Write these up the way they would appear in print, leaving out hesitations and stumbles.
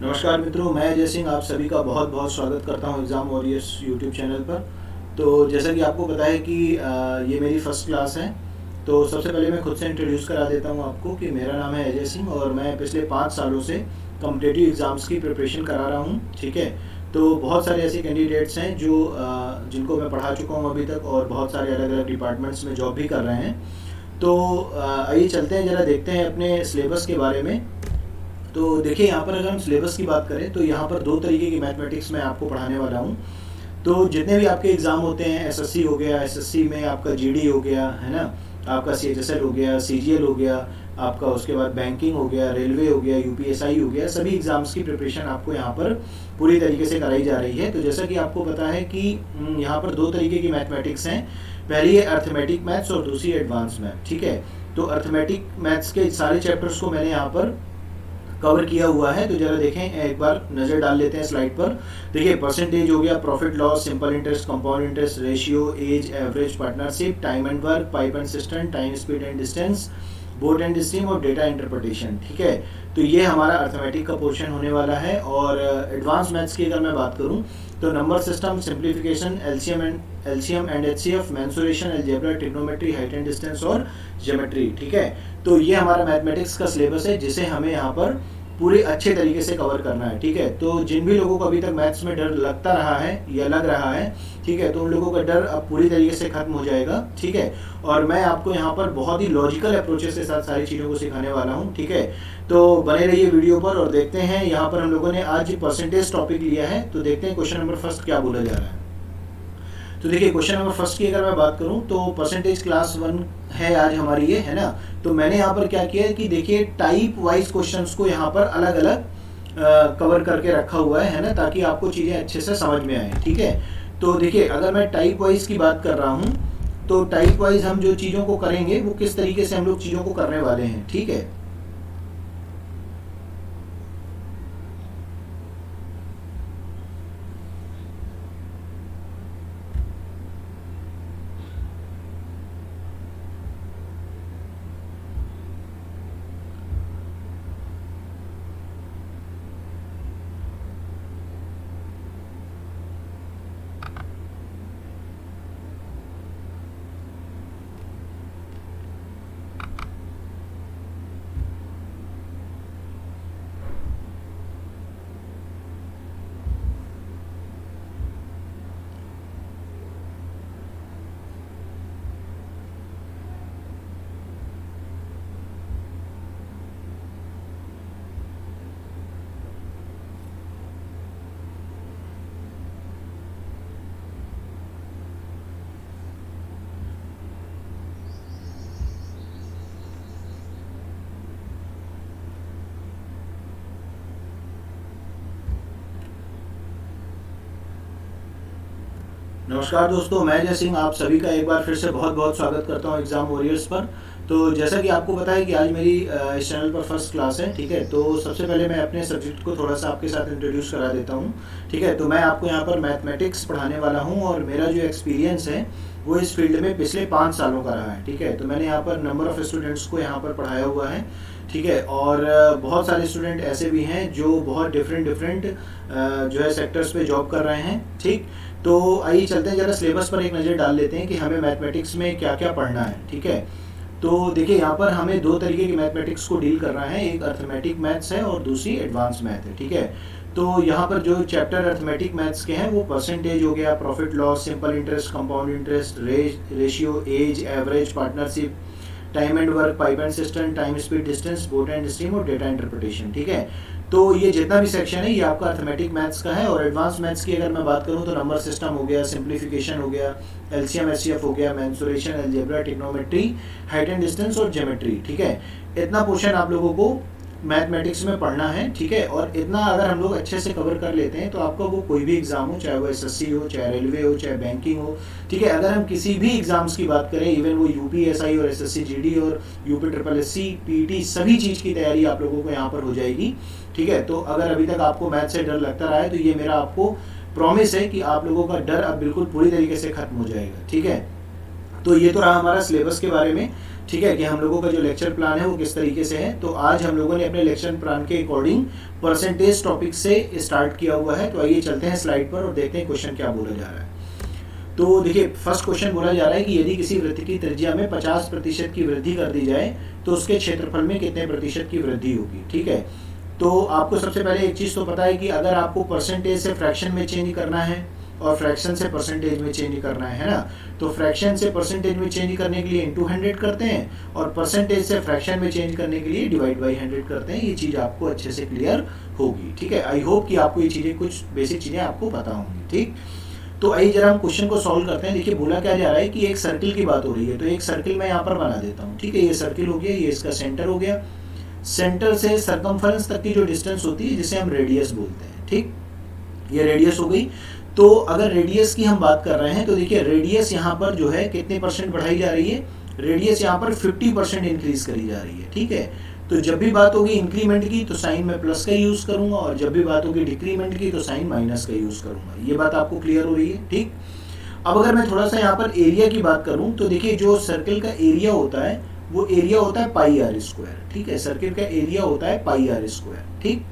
नमस्कार मित्रों, मैं अजय सिंह आप सभी का बहुत बहुत स्वागत करता हूं एग्ज़ाम वॉरियर्स यूट्यूब चैनल पर। तो जैसा कि आपको पता है कि ये मेरी फ़र्स्ट क्लास है। तो सबसे पहले मैं खुद से इंट्रोड्यूस करा देता हूं आपको कि मेरा नाम है अजय सिंह और मैं पिछले 5 सालों से कॉम्पिटिटिव एग्ज़ाम्स की प्रिपरेशन करा रहा हूं। ठीक है। तो बहुत सारे ऐसे कैंडिडेट्स हैं जो जिनको मैं पढ़ा चुका हूं अभी तक, और बहुत सारे अलग अलग डिपार्टमेंट्स में जॉब भी कर रहे हैं। तो आइए चलते हैं, ज़रा देखते हैं अपने सिलेबस के बारे में। तो देखिए, यहाँ पर अगर हम सिलेबस की बात करें तो यहाँ पर 2 तरीके की मैथमेटिक्स मैं आपको पढ़ाने वाला हूँ। तो जितने भी आपके एग्ज़ाम होते हैं, एसएससी हो गया, एसएससी में आपका जीडी हो गया, है ना, आपका सीएचएसएल हो गया, सीजीएल हो गया, आपका उसके बाद बैंकिंग हो गया, रेलवे हो गया, यूपीएसआई हो गया, सभी एग्ज़ाम्स की प्रिपरेशन आपको यहाँ पर पूरी तरीके से कराई जा रही है। तो जैसा कि आपको पता है कि यहाँ पर 2 तरीके की मैथमेटिक्स हैं। पहली है अर्थमेटिक मैथ्स और दूसरी एडवांस मैथ। ठीक है। तो अर्थमेटिक मैथ्स के सारे चैप्टर्स को मैंने यहाँ पर कवर किया हुआ है। तो जरा देखें, एक बार नज़र डाल लेते हैं स्लाइड पर। देखिए, परसेंटेज हो गया, profit loss, simple interest, compound interest, ratio, age, average, partnership, time and work, pipe and system, time speed and distance, boat and stream और डेटा इंटरप्रिटेशन। ठीक है। तो ये हमारा अर्थमेटिक का पोर्शन होने वाला है। और एडवांस मैथ्स की अगर मैं बात करूं तो number system, simplification, LCM and HCF, mensuration, algebra, trigonometry, height and distance और ज्योमेट्री। ठीक है। तो ये हमारा मैथमेटिक्स का सिलेबस है जिसे हमें यहाँ पर पूरे अच्छे तरीके से कवर करना है। ठीक है। तो जिन भी लोगों को अभी तक मैथ्स में डर लगता रहा है या लग रहा है, ठीक है, तो उन लोगों का डर अब पूरी तरीके से खत्म हो जाएगा। ठीक है। और मैं आपको यहाँ पर बहुत ही लॉजिकल अप्रोचेस के साथ सारी चीज़ों को सिखाने वाला हूँ। ठीक है। तो बने रहिए वीडियो पर और देखते हैं। यहाँ पर हम लोगों ने आज परसेंटेज टॉपिक लिया है। तो देखते हैं क्वेश्चन नंबर फर्स्ट क्या बोला जा रहा है। तो देखिए, क्वेश्चन नंबर फर्स्ट की अगर मैं बात करूं तो परसेंटेज क्लास 1 है आज हमारी, ये है ना। तो मैंने यहाँ पर क्या किया है कि देखिए, टाइप वाइज क्वेश्चंस को यहाँ पर अलग अलग कवर करके रखा हुआ है ना, ताकि आपको चीज़ें अच्छे से समझ में आए। ठीक है। तो देखिए, अगर मैं टाइप वाइज की बात कर रहा हूँ तो टाइप वाइज हम जो चीज़ों को करेंगे वो किस तरीके से हम लोग चीज़ों को करने वाले हैं। ठीक है। नमस्कार दोस्तों, मैं अजय सिंह आप सभी का एक बार फिर से बहुत बहुत स्वागत करता हूं एग्ज़ाम वॉरियर्स पर। तो जैसा कि आपको पता है कि आज मेरी इस चैनल पर फर्स्ट क्लास है। ठीक है। तो सबसे पहले मैं अपने सब्जेक्ट को थोड़ा सा आपके साथ इंट्रोड्यूस करा देता हूं। ठीक है। तो मैं आपको यहाँ पर मैथमेटिक्स पढ़ाने वाला हूँ और मेरा जो एक्सपीरियंस है वो इस फील्ड में पिछले 5 सालों का रहा है। ठीक है। तो मैंने यहाँ पर नंबर ऑफ़ स्टूडेंट्स को यहाँ पर पढ़ाया हुआ है। ठीक है। और बहुत सारे स्टूडेंट ऐसे भी हैं जो बहुत डिफरेंट डिफरेंट जो है सेक्टर्स पे जॉब कर रहे हैं। ठीक। तो आइए चलते हैं, ज़रा सिलेबस पर एक नज़र डाल लेते हैं कि हमें मैथमेटिक्स में क्या क्या पढ़ना है। ठीक है। तो देखिए, यहाँ पर हमें 2 तरीके की मैथमेटिक्स को डील करना है, एक अर्थमेटिक मैथ्स है और दूसरी एडवांस मैथ है। ठीक है। तो यहाँ पर जो चैप्टर अर्थमेटिक मैथ्स के हैं वो परसेंटेज हो गया, profit loss, simple interest, compound interest, ratio, age, average, partnership, time and work, pipe and system, time speed, distance, boat and stream और डेटा इंटरप्रिटेशन। ठीक है। तो ये जितना भी सेक्शन है ये आपका अर्थमेटिक मैथ्स का है। और एडवांस मैथ्स की अगर मैं बात करूँ तो नंबर सिस्टम हो गया, सिंप्लीफिकेशन हो गया, एलसीएम एचसीएफ हो गया, mensuration, algebra, trigonometry, height and distance और ज्योमेट्री। ठीक है। इतना पोर्शन आप लोगों को मैथमेटिक्स में पढ़ना है। ठीक है। और इतना अगर हम लोग अच्छे से कवर कर लेते हैं तो आपका वो कोई भी एग्जाम हो, चाहे वो एसएससी हो, चाहे रेलवे हो, चाहे बैंकिंग हो। ठीक है। अगर हम किसी भी एग्जाम्स की बात करें, इवन वो यूपीएसआई और एसएससी जीडी और यूपी ट्रिपल एससी पीटी, सभी चीज़ की तैयारी आप लोगों को यहाँ पर हो जाएगी। ठीक है। तो अगर अभी तक आपको मैथ से डर लगता रहा है तो ये मेरा आपको प्रॉमिस है कि आप लोगों का डर अब बिल्कुल पूरी तरीके से खत्म हो जाएगा। ठीक है। तो ये तो रहा हमारा सिलेबस के बारे में। ठीक है, कि हम लोगों का जो लेक्चर प्लान है वो किस तरीके से है। तो आज हम लोगों ने अपने लेक्चर प्लान के अकॉर्डिंग परसेंटेज टॉपिक से स्टार्ट किया हुआ है। तो आइए चलते हैं स्लाइड पर और देखते हैं क्वेश्चन क्या बोला जा रहा है। तो देखिए फर्स्ट क्वेश्चन बोला जा रहा है कि यदि किसी वृत्त की त्रिज्या में 50% की वृद्धि कर दी जाए तो उसके क्षेत्रफल में कितने प्रतिशत की वृद्धि होगी। ठीक है, तो आपको सबसे पहले एक चीज़ तो पता है कि अगर आपको परसेंटेज से फ्रैक्शन में चेंज करना है और फ्रैक्शन से परसेंटेज में चेंज करना है ना, तो फ्रैक्शन से परसेंटेज में चेंज करने के लिए इंटू 100 करते हैं और परसेंटेज से फ्रैक्शन में चेंज करने के लिए डिवाइड बाई 100 करते हैं। ये चीज़ आपको अच्छे से क्लियर होगी। ठीक है, आई होप कि आपको ये चीज़ें, कुछ बेसिक चीज़ें आपको पता होंगी। ठीक, तो आइए जरा हम क्वेश्चन को सॉल्व करते हैं। देखिए बोला क्या जा रहा है कि एक सर्किल की बात हो रही है, तो एक सर्किल मैं यहाँ पर बना देता हूँ। ठीक है, ये सर्किल हो गया, ये इसका सेंटर हो गया। सेंटर से सर्कमफरेंस तक की जो डिस्टेंस होती है जिसे हम रेडियस बोलते हैं। ठीक, ये रेडियस हो गई। तो अगर रेडियस की हम बात कर रहे हैं तो देखिए रेडियस यहाँ पर जो है कितने परसेंट बढ़ाई जा रही है, रेडियस यहाँ पर 50% इंक्रीज करी जा रही है। ठीक है, तो जब भी बात होगी इंक्रीमेंट की तो साइन में प्लस का यूज करूंगा और जब भी बात होगी डिक्रीमेंट की तो साइन माइनस का यूज करूंगा। ये बात आपको क्लियर हो रही है। ठीक, अब अगर मैं थोड़ा सा यहाँ पर एरिया की बात करूं तो देखिए जो सर्किल का एरिया होता है वो एरिया होता है पाई आर स्क्वायर। ठीक है, सर्किल का एरिया होता है पाई आर स्क्वायर। ठीक,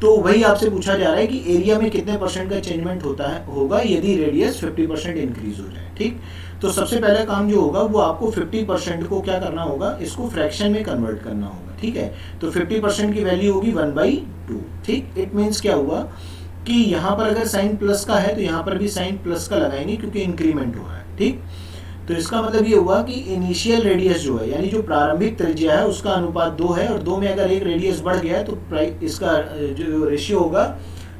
तो वही आपसे पूछा जा रहा है कि एरिया में कितने परसेंट का चेंजमेंट होगा यदि रेडियस 50% इंक्रीज हो जाए। ठीक, तो सबसे पहला काम जो होगा वो आपको 50% को क्या करना होगा, इसको फ्रैक्शन में कन्वर्ट करना होगा। ठीक है, तो 50% की वैल्यू होगी 1/2। ठीक, इट मीन्स क्या हुआ कि यहाँ पर अगर साइन प्लस का है तो यहाँ पर भी साइन प्लस का लगाएंगे क्योंकि इंक्रीमेंट हो रहा है। ठीक, तो इसका मतलब ये हुआ कि इनिशियल रेडियस जो है यानी जो प्रारंभिक त्रिज्या है उसका अनुपात 2 है और 2 में अगर एक रेडियस बढ़ गया है तो इसका जो रेशियो होगा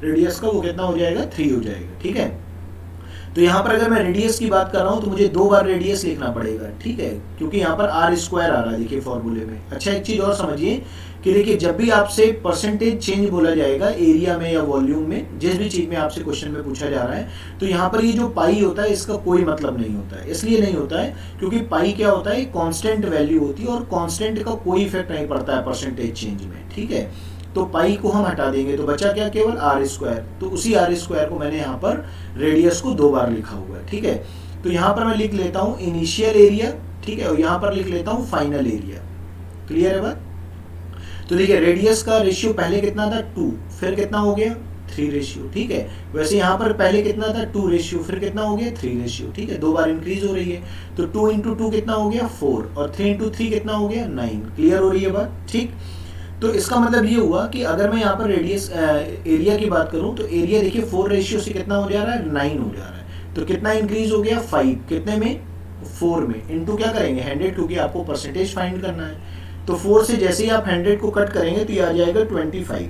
रेडियस का वो कितना हो जाएगा, 3 हो जाएगा। ठीक है, तो यहाँ पर अगर मैं रेडियस की बात कर रहा हूँ तो मुझे 2 बार रेडियस लिखना पड़ेगा। ठीक है, क्योंकि यहाँ पर आर स्क्वायर आ रहा है देखिए फॉर्मूले में। अच्छा एक चीज और समझिए कि देखिए जब भी आपसे परसेंटेज चेंज बोला जाएगा एरिया में या वॉल्यूम में, जिस भी चीज में आपसे क्वेश्चन में पूछा जा रहा है, तो यहाँ पर ये जो पाई होता है इसका कोई मतलब नहीं होता है। इसलिए नहीं होता है क्योंकि पाई क्या होता है, कांस्टेंट वैल्यू होती है और कांस्टेंट का कोई इफेक्ट नहीं पड़ता है परसेंटेज चेंज में। ठीक है, तो पाई को हम हटा देंगे तो बचा क्या, केवल आर स्क्वायर। तो उसी आर स्क्वायर को मैंने यहाँ पर रेडियस को 2 बार लिखा हुआ है। ठीक है, तो यहाँ पर मैं लिख लेता हूँ इनिशियल एरिया। ठीक है, और यहाँ पर लिख लेता हूँ फाइनल एरिया। क्लियर है बात। तो देखिए रेडियस का रेशियो पहले कितना था, 2, फिर कितना हो गया, 3 रेशियो। ठीक है, वैसे यहाँ पर पहले कितना था, 2 रेशियो, फिर कितना हो गया, 3 रेशियो। ठीक है, 2 बार इंक्रीज हो रही है तो 2 × 2 कितना हो गया, 4 और 3 × 3 कितना हो गया, 9। क्लियर हो रही है बात। ठीक, तो इसका मतलब ये हुआ कि अगर मैं यहाँ पर रेडियस एरिया की बात करूँ तो एरिया देखिए 4 रेशियो से कितना हो जा रहा है, 9 हो जा रहा है। तो कितना इंक्रीज हो गया, 5। कितने में, 4 में। इनटू क्या करेंगे, 100, क्योंकि आपको परसेंटेज फाइंड करना है। तो 4 से जैसे ही आप 100 को कट करेंगे तो ये आ जाएगा 25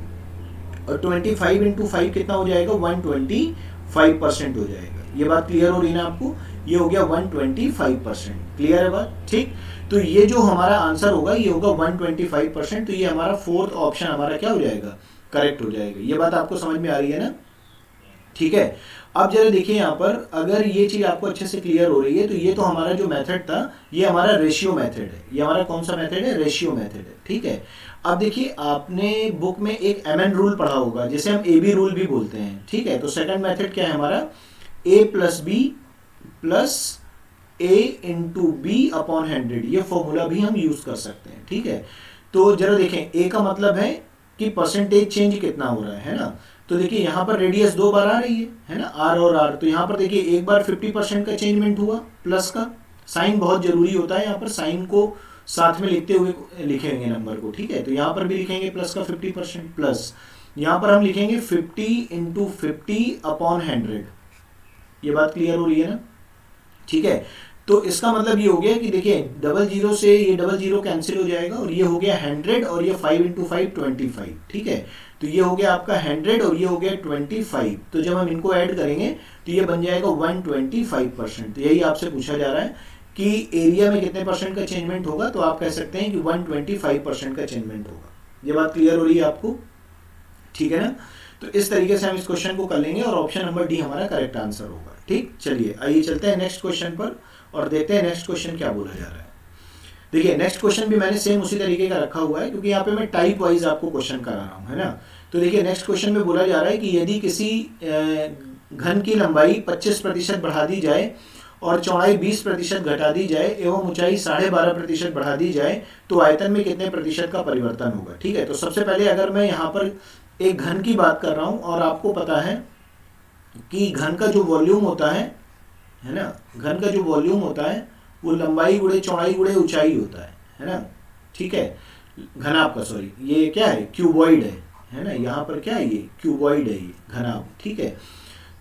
और 25 × 5 कितना हो जाएगा, 125% हो जाएगा। ये बात क्लियर हो रही है ना आपको, ये हो गया 125%। क्लियर है बात। ठीक, तो ये जो हमारा आंसर होगा ये होगा 125%। तो ये हमारा 4th ऑप्शन हमारा क्या हो जाएगा, करेक्ट हो जाएगा। ये बात आपको समझ में आ रही है ना। ठीक है, अब जरा देखिए यहाँ पर अगर ये चीज आपको अच्छे से क्लियर हो रही है तो ये तो हमारा जो मेथड था ये हमारा रेशियो मेथड है। ये हमारा कौन सा मेथड है, रेशियो मेथड है। ठीक है, अब देखिए आपने बुक में एक MN रूल पढ़ा होगा जिसे हम AB रूल भी बोलते हैं। ठीक है, तो सेकंड मेथड क्या है हमारा, A + B + A × B/100। ये फॉर्मूला भी हम यूज कर सकते हैं। ठीक है, तो जरा देखें A का मतलब है कि परसेंटेज चेंज कितना हो रहा है ना। तो देखिए यहाँ पर रेडियस 2 बार आ रही है ना, R और R। तो यहाँ पर देखिए एक बार 50% का चेंजमेंट हुआ प्लस का। साइन बहुत जरूरी होता है, यहाँ पर साइन को साथ में लिखते हुए लिखेंगे नंबर को। ठीक है, तो यहाँ पर भी लिखेंगे प्लस का 50% प्लस यहाँ पर हम लिखेंगे 50 × 50/100। ये बात क्लियर हो रही है ना। ठीक है, तो इसका मतलब ये हो गया कि देखिए 00 से ये 00 कैंसिल हो जाएगा और ये हो गया 100 और ये 5 × 5 25। ठीक है, तो ये हो गया आपका 100 और ये हो गया 25। तो जब हम इनको ऐड करेंगे तो ये बन जाएगा 125%। तो यही आपसे पूछा जा रहा है कि एरिया में कितने परसेंट का चेंजमेंट होगा, तो आप कह सकते हैं कि 125% का चेंजमेंट होगा। ये बात क्लियर हो रही है आपको। ठीक है ना, तो इस तरीके से हम इस क्वेश्चन को कर लेंगे और ऑप्शन नंबर डी हमारा करेक्ट आंसर होगा। ठीक, चलिए आइए चलते हैं नेक्स्ट क्वेश्चन पर और देखते हैं नेक्स्ट क्वेश्चन क्या बोला जा रहा है। देखिए नेक्स्ट क्वेश्चन भी मैंने सेम उसी तरीके का रखा हुआ है क्योंकि यहाँ पे मैं टाइप वाइज आपको क्वेश्चन करा रहा हूँ, है ना। तो देखिए नेक्स्ट क्वेश्चन में बोला जा रहा है कि यदि किसी घन की लंबाई 25% बढ़ा दी जाए और चौड़ाई 20% घटा दी जाए एवं ऊंचाई 12.5% बढ़ा दी जाए तो आयतन में कितने प्रतिशत का परिवर्तन होगा। ठीक है, तो सबसे पहले अगर मैं यहाँ पर एक घन की बात कर रहा हूँ और आपको पता है कि घन का जो वॉल्यूम होता है ना, घन का जो वॉल्यूम होता है वो लंबाई गुणे चौड़ाई गुणे ऊंचाई होता है ना। ठीक है, घनाभ का, सॉरी ये क्या है, क्यूबॉइड है ना, यहाँ पर क्या है, ये क्यूबॉइड है, ये घनाभ। ठीक है,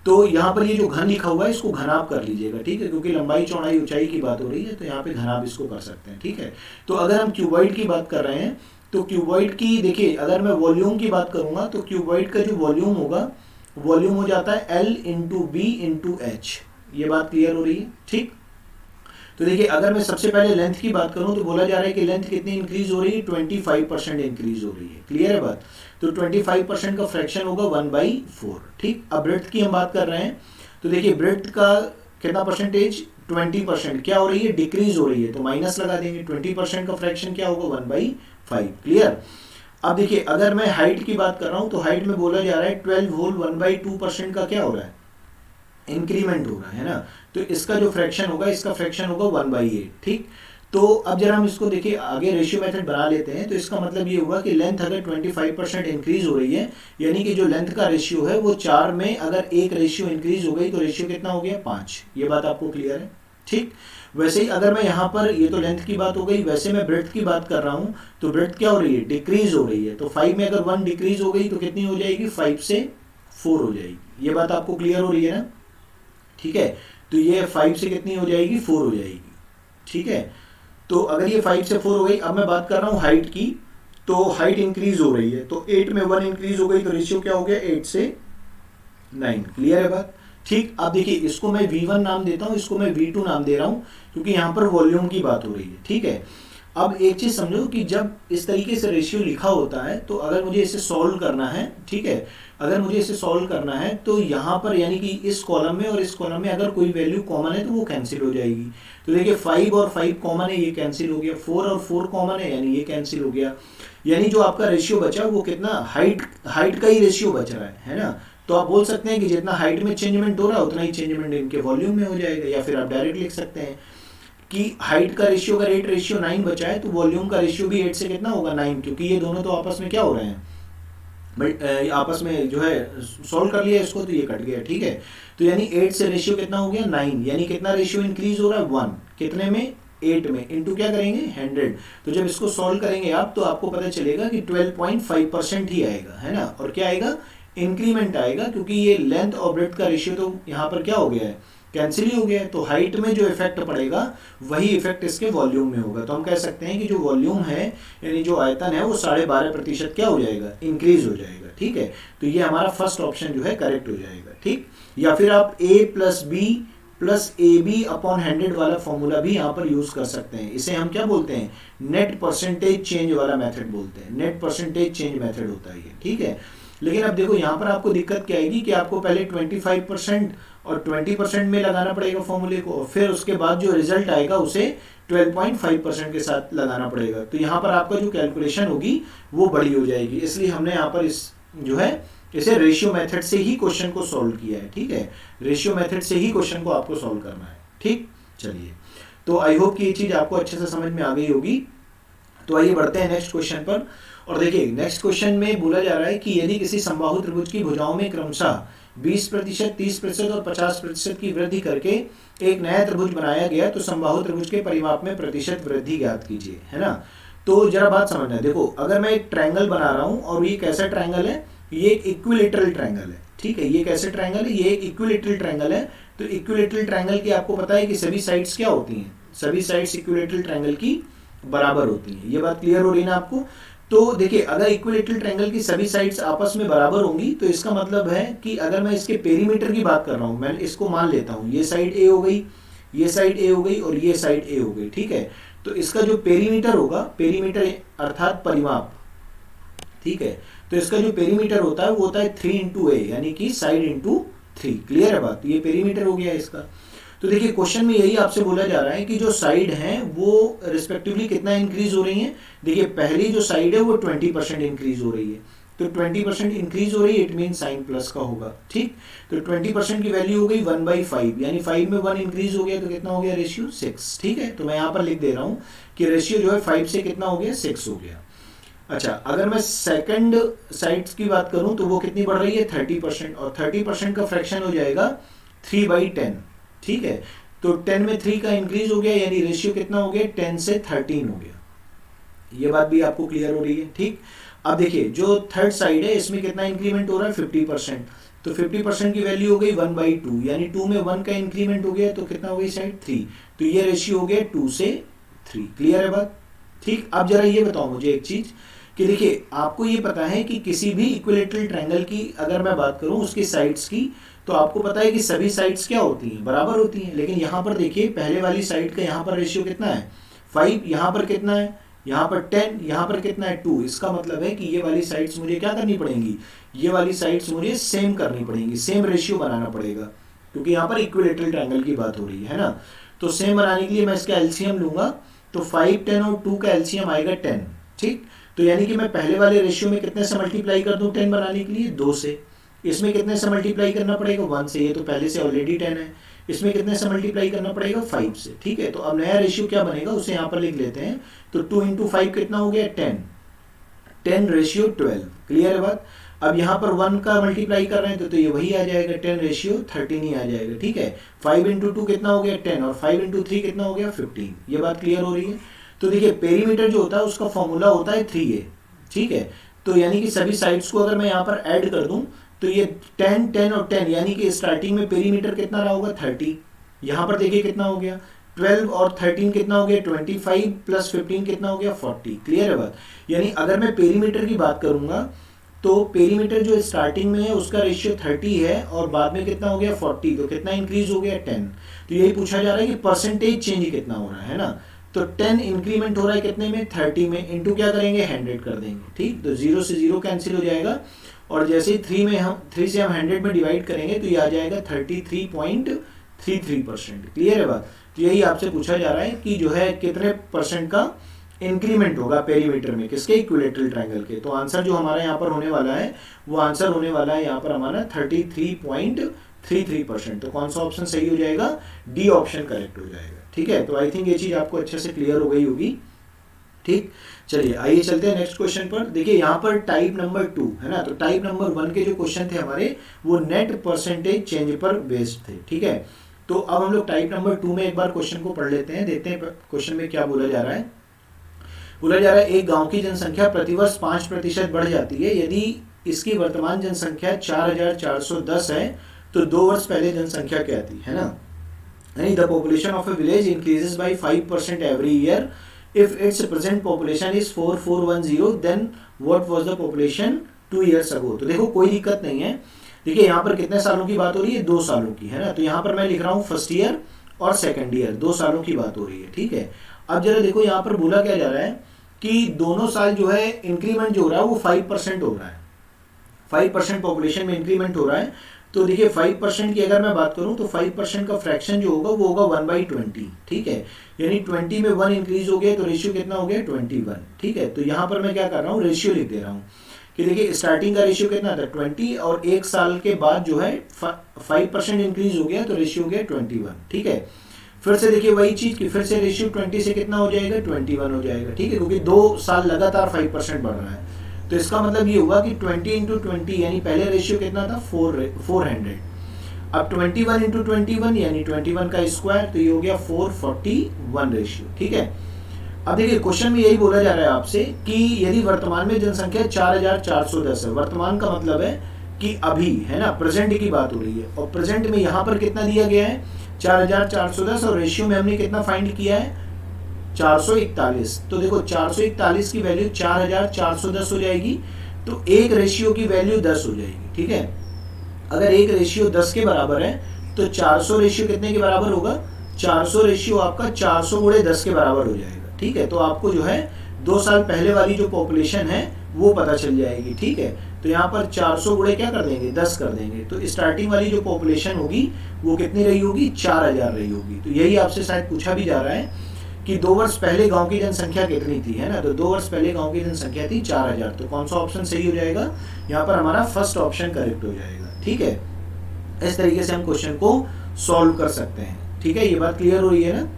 तो यहाँ पर ये जो घन लिखा हुआ है इसको घनाभ कर लीजिएगा। ठीक है, क्योंकि लंबाई चौड़ाई ऊंचाई की बात हो रही है तो यहाँ पे घनाभ इसको कर सकते हैं। ठीक है, तो अगर हम क्यूबॉइड की बात कर रहे हैं तो क्यूबॉइड की देखिए, अगर मैं वॉल्यूम की बात करूंगा तो क्यूबॉइड का जो वॉल्यूम होगा, वॉल्यूम हो जाता है L into B into H. ये बात क्लियर हो रही है। ठीक, तो देखिए अगर मैं सबसे पहले लेंथ की बात करूं तो बोला जा रहा है कि लेंथ कितनी इंक्रीज हो रही है, 25% इंक्रीज हो रही है। क्लियर है बात, तो 25% का फ्रैक्शन होगा 1/4। ठीक, अब ब्रेड्थ की हम बात कर रहे हैं तो देखिए ब्रेड्थ का कितना परसेंटेज, 20%। क्या हो रही है, डिक्रीज हो रही है, तो माइनस लगा देंगे। 20% का फ्रैक्शन क्या होगा, 1/5। क्लियर। अब देखिए अगर मैं हाइट की बात कर रहा हूं तो हाइट में बोला जा रहा है 12 होल 1/2% का क्या हो रहा है, इंक्रीमेंट हो रहा है ना, तो इसका जो फ्रैक्शन होगा, इसका फ्रैक्शन होगा 1/8। ठीक, तो अब जरा हम इसको देखिए आगे रेशियो मेथड बना लेते हैं। तो इसका मतलब ये हुआ कि लेंथ अगर 25% इंक्रीज हो रही है, यानी कि जो लेंथ का रेशियो है वो 4 में अगर एक रेशियो इंक्रीज हो गई तो रेशियो कितना हो गया, 5। ये बात आपको क्लियर है। ठीक, वैसे ही अगर मैं यहाँ पर, ये तो लेंथ की बात हो गई, वैसे मैं ब्रेड्थ की बात कर रहा हूँ तो ब्रेड्थ क्या हो रही है, डिक्रीज हो रही है। तो 5 में अगर 1 डिक्रीज हो गई तो कितनी हो जाएगी, 5 से 4 हो जाएगी। ये बात आपको क्लियर हो रही है ना। ठीक है, तो ये 5 से कितनी हो जाएगी, 4 हो जाएगी। ठीक है, तो अगर ये 5 से 4 हो गई, अब मैं बात कर रहा हूँ हाइट की, तो हाइट इंक्रीज हो रही है, तो 8 में 1 इंक्रीज हो गई तो रेशियो क्या हो गया, 8 से 9। क्लियर है बात। ठीक, अब देखिए इसको मैं V1 नाम देता हूँ, इसको मैं V2 नाम दे रहा हूँ क्योंकि यहाँ पर वॉल्यूम की बात हो रही है। ठीक है, अब एक चीज समझो कि जब इस तरीके से रेशियो लिखा होता है तो अगर मुझे इसे सॉल्व करना है, ठीक है, अगर मुझे इसे सॉल्व करना है तो यहाँ पर यानी कि इस कॉलम में और इस कॉलम में अगर कोई वैल्यू कॉमन है तो वो कैंसिल हो जाएगी। तो देखिए 5 और 5 कॉमन है, ये कैंसिल हो गया। 4 और 4 कॉमन है, यानी ये कैंसिल हो गया। यानी जो आपका रेशियो बचा वो कितना, हाइट का ही रेशियो बच रहा है ना। तो आप बोल सकते हैं कि जितना हाइट में चेंजमेंट हो रहा है उतना ही चेंजमेंट इनके वॉल्यूम में हो जाएगा, या फिर आप डायरेक्ट लिख सकते हैं कि हाइट का रेशियो का रेट रेशियो 9 बचा है तो वॉल्यूम का रेशियो भी 8 से कितना होगा, 9, क्योंकि ये दोनों तो आपस में क्या हो रहे हैं, बट आपस में जो है सॉल्व कर लिया इसको तो ये कट गया। ठीक है, तो यानी 8 से रेशियो कितना हो गया, 9, यानी कितना रेशियो इंक्रीज हो रहा है, 1। कितने में, 8 में, इंटू क्या करेंगे, 100। तो जब इसको सॉल्व करेंगे आप तो आपको पता चलेगा कि 12.5% ही आएगा, है ना। और क्या आएगा, इंक्रीमेंट आएगा, क्योंकि ये लेंथ और ब्रेड्थ का रेशियो तो यहाँ पर क्या हो गया है, कैंसिल ही हो गया है। तो हाइट में जो इफेक्ट पड़ेगा वही इफेक्ट इसके वॉल्यूम में होगा। तो हम कह सकते हैं कि जो वॉल्यूम है यानी जो आयतन है वो 12.5% क्या हो जाएगा, इंक्रीज हो जाएगा। ठीक है, तो ये हमारा फर्स्ट ऑप्शन जो है करेक्ट हो जाएगा। ठीक, या फिर आप A + B + AB/100 वाला फॉर्मूला भी यहाँ पर यूज कर सकते हैं। इसे हम क्या बोलते हैं, नेट परसेंटेज चेंज वाला मेथड बोलते हैं। नेट परसेंटेज चेंज मेथड होता है ये। ठीक है, लेकिन अब देखो यहाँ पर आपको दिक्कत क्या आएगी कि आपको पहले 25% और 20% में लगाना पड़ेगा फॉर्मूले को, और फिर उसके बाद जो रिजल्ट आएगा उसे 12.5% के साथ लगाना पड़ेगा। तो यहाँ पर आपका जो कैलकुलेशन होगी वो बड़ी हो जाएगी। इसलिए हमने यहाँ पर इस जो है इसे रेशियो मेथड से ही क्वेश्चन को सॉल्व किया है। ठीक है, रेशियो मेथड से ही क्वेश्चन को आपको सॉल्व करना है। ठीक, चलिए, तो आई होप कि ये चीज आपको अच्छे से समझ में आ गई होगी। तो आइए बढ़ते हैं नेक्स्ट क्वेश्चन पर। और देखिए नेक्स्ट क्वेश्चन में बोला जा रहा है कि यदि किसी समबाहु त्रिभुज की भुजाओं में क्रमशः 20%, 30% और 50% की वृद्धि करके एक नया त्रिभुज बनाया गया तो समबाहु त्रिभुज के परिमाप में प्रतिशत वृद्धि ज्ञात कीजिए, है ना। तो जरा बात समझना है, देखो अगर मैं एक ट्रायंगल बना रहा हूं और ये कैसा ट्रायंगल है, ये एक इक्विलेटरल ट्रायंगल है। ठीक है, ये कैसे ट्रायंगल है, ये एक इक्विलेटरल ट्रायंगल है। तो इक्विलेटरल ट्रायंगल की आपको पता है कि सभी साइड्स क्या होती हैं, सभी साइड्स इक्विलेटरल ट्रायंगल की बराबर होती हैं। ये बात क्लियर हो रही है ना आपको। तो देखिए अगर इक्विलेटरल ट्रायंगल की सभी साइड्स आपस में बराबर होंगी तो इसका मतलब है कि अगर मैं इसके पेरीमीटर की बात कर रहा हूं, मैं इसको मान लेता हूं ये साइड A हो गई, ये साइड A हो गई और ये साइड A हो गई। ठीक है, तो इसका जो पेरीमीटर होगा, पेरीमीटर अर्थात परिमाप, ठीक है, तो इसका जो पेरीमीटर होता है वो होता है 3 × A, यानी कि साइड इंटू 3। क्लियर है बात, ये पेरीमीटर हो गया इसका। तो देखिए क्वेश्चन में यही आपसे बोला जा रहा है कि जो साइड हैं वो रिस्पेक्टिवली कितना इंक्रीज हो रही हैं। देखिए पहली जो साइड है वो 20% इंक्रीज हो रही है, तो 20% इंक्रीज हो रही है, इट मीन साइन प्लस का होगा, ठीक। तो 20% की वैल्यू हो गई 1/5, यानी 5 में 1 इंक्रीज हो गया तो कितना हो गया रेशियो 6, ठीक है। तो मैं यहाँ पर लिख दे रहा हूँ कि रेशियो जो है 5 से कितना हो गया 6 हो गया। अच्छा, अगर मैं सेकंड साइड्स की बात करूं तो वो कितनी बढ़ रही है 30%, और 30% का फ्रैक्शन हो जाएगा 3/10, ठीक है। तो 10 में 3 का इंक्रीज हो गया, यानी रेशियो कितना हो गया 10 से 13 हो गया। ये बात भी आपको क्लियर हो रही है, ठीक। अब देखिए जो थर्ड साइड है इसमें कितना इंक्रीमेंट हो रहा है 50%, तो 50% की वैल्यू हो गई 1/2, यानी 2 में 1 का इंक्रीमेंट हो गया तो कितना हो गई साइड 3, तो ये रेशियो हो गया 2 से 3। क्लियर है बात, ठीक। अब जरा ये बताओ मुझे एक चीज कि देखिए आपको ये पता है कि किसी भी इक्विलेटरल ट्रायंगल की अगर मैं बात करूं उसकी साइड्स की, तो आपको पता है कि सभी साइड्स क्या होती हैं, बराबर होती हैं। लेकिन यहाँ पर देखिए पहले वाली साइड का यहाँ पर रेशियो कितना है 5, यहाँ पर कितना है, यहाँ पर 10, यहाँ पर कितना है 2। इसका मतलब है कि ये वाली साइड्स मुझे क्या करनी पड़ेंगी, ये वाली साइड्स मुझे सेम करनी पड़ेंगी, सेम रेशियो बनाना पड़ेगा, क्योंकि यहाँ पर इक्विलेटरल ट्रायंगल की बात हो रही है ना। तो सेम बनाने के लिए मैं इसका एलसीएम लूंगा, तो 5, 10 और 2 का एलसीएम आएगा 10, ठीक। तो यानी कि मैं पहले वाले रेशियो में कितने से मल्टीप्लाई कर दूं 10 बनाने के लिए 2 से, इसमें कितने से मल्टीप्लाई करना पड़ेगा 1 से, ये तो पहले से ऑलरेडी 10 है, इसमें कितने से मल्टीप्लाई करना पड़ेगा 5 से, ठीक है। तो अब नया रेशियो क्या बनेगा उसे यहाँ पर लिख लेते हैं, तो 2 × 5 कितना हो गया 10, 10 रेशियो 12। क्लियर है बात। अब यहाँ पर 1 का मल्टीप्लाई कर रहे हैं तो ये वही आ जाएगा 10 रेशियो 13 ही आ जाएगा, ठीक है। 5 × 2 कितना हो गया 10, और 5 × 3 कितना हो गया 15। ये बात क्लियर हो रही है। तो देखिए पेरीमीटर जो होता है उसका फॉर्मूला होता है 3a, ठीक है। तो यानी कि सभी साइड्स को अगर मैं यहाँ पर ऐड कर दूं तो ये 10, 10 और 10, यानी कि स्टार्टिंग में पेरीमीटर कितना रहा होगा 30, यहाँ पर देखिए कितना हो गया 12 और 13 कितना हो गया 25 प्लस 15 कितना हो गया 40। क्लियर है बात। यानी अगर मैं पेरीमीटर की बात करूंगा तो पेरीमीटर जो स्टार्टिंग में है उसका रेशियो 30 है और बाद में कितना हो गया 40, तो कितना इंक्रीज हो गया 10। तो यही पूछा जा रहा है कि परसेंटेज चेंज कितना हो रहा है ना। तो 10 इंक्रीमेंट हो रहा है कितने में 30 में, इंटू क्या करेंगे 100 कर देंगे, ठीक। तो 0 से 0 कैंसिल हो जाएगा, और जैसे ही 3 से हम 100 में डिवाइड करेंगे तो ये आ जाएगा 33.33%। क्लियर है बात। तो यही आपसे पूछा जा रहा है कि जो है कितने परसेंट का इंक्रीमेंट होगा पेरीमीटर में, किसके इक्विलेटरल ट्रायंगल के। तो आंसर जो हमारा यहाँ पर होने वाला है वो आंसर होने वाला है यहाँ पर हमारा 33.33%। तो कौन सा ऑप्शन सही हो जाएगा, डी ऑप्शन करेक्ट हो जाएगा, ठीक है। तो आई थिंक ये चीज आपको अच्छे से क्लियर हो गई होगी, ठीक। चलिए आइए चलते हैं नेक्स्ट क्वेश्चन पर। देखिए यहाँ पर टाइप नंबर 2 है ना, तो टाइप नंबर 1 के जो क्वेश्चन थे हमारे वो नेट परसेंटेज चेंज पर बेस्ड थे, ठीक है। तो अब हम लोग टाइप नंबर 2 में एक बार क्वेश्चन को पढ़ लेते हैं, देखते हैं क्वेश्चन में क्या बोला जा रहा है। बोला जा रहा है एक गांव की जनसंख्या प्रतिवर्ष 5% बढ़ जाती है, यदि इसकी वर्तमान जनसंख्या 4410 है तो 2 वर्ष पहले जनसंख्या क्या थी, है ना। यानी the population of A village increases by 5% every year if its present population is 4410 then what was the population 2 years ago। तो देखो कोई दिक्कत नहीं है। देखिए यहाँ पर कितने सालों की बात हो रही है 2 सालों की, है ना। तो यहाँ पर मैं लिख रहा हूँ फर्स्ट ईयर और सेकंड ईयर, 2 सालों की बात हो रही है, ठीक है। अब जरा देखो यहाँ पर बोला क्या जा रहा है कि दोनों साल जो है इंक्रीमेंट जो हो रहा है वो 5% हो रहा है, 5% पॉपुलेशन में इंक्रीमेंट हो रहा है। तो देखिए 5% की अगर मैं बात करूं तो 5% का फ्रैक्शन जो होगा वो होगा 1/20, ठीक है। यानी 20 में 1 इंक्रीज हो गया तो रेशियो कितना हो गया 21, ठीक है। तो यहाँ पर मैं क्या कर रहा हूँ रेशियो लिख दे रहा हूँ कि देखिए स्टार्टिंग का रेशियो कितना था 20 और 1 साल के बाद जो है 5% इंक्रीज हो गया तो रेशियो हो गया 21, ठीक है। फिर से देखिए वही चीज कि फिर से रेशियो 20 से कितना हो जाएगा 21 हो जाएगा, ठीक है, क्योंकि 2 साल लगातार 5% बढ़ रहा है। तो इसका मतलब ये हुआ कि 20 × 20 यानी पहले रेशियो कितना था 400, अब 21 × 21 यानी 21 का स्क्वायर, तो ये हो गया 441 रेशियो, ठीक है। अब देखिए क्वेश्चन में यही बोला जा रहा है आपसे कि यदि वर्तमान में जनसंख्या 4410 है, वर्तमान का मतलब है कि अभी, है ना, प्रेजेंट की बात हो रही है, और प्रेजेंट में यहाँ पर कितना दिया गया है 4410 और रेशियो में हमने कितना फाइंड किया है 441। तो देखो 441 की वैल्यू 4410 हो जाएगी, तो एक रेशियो की वैल्यू 10 हो जाएगी, ठीक है। अगर एक रेशियो 10 के बराबर है तो 400 रेशियो कितने के बराबर होगा, 400 रेशियो आपका 400 × 10 के बराबर हो जाएगा, ठीक है। तो आपको जो है 2 साल पहले वाली जो पॉपुलेशन है वो पता चल जाएगी, ठीक है। तो यहाँ पर 400 × क्या कर देंगे 10 कर देंगे, तो स्टार्टिंग वाली जो पॉपुलेशन होगी वो कितनी रही होगी 4000 रही होगी। तो यही आपसे शायद पूछा भी जा रहा है कि 2 वर्ष पहले गांव की जनसंख्या कितनी थी, है ना। तो 2 वर्ष पहले गांव की जनसंख्या थी 4000। तो कौन सा ऑप्शन सही हो जाएगा, यहाँ पर हमारा फर्स्ट ऑप्शन करेक्ट हो जाएगा। ठीक है, इस तरीके से हम क्वेश्चन को सॉल्व कर सकते हैं। ठीक है, ये बात क्लियर हो रही है ना।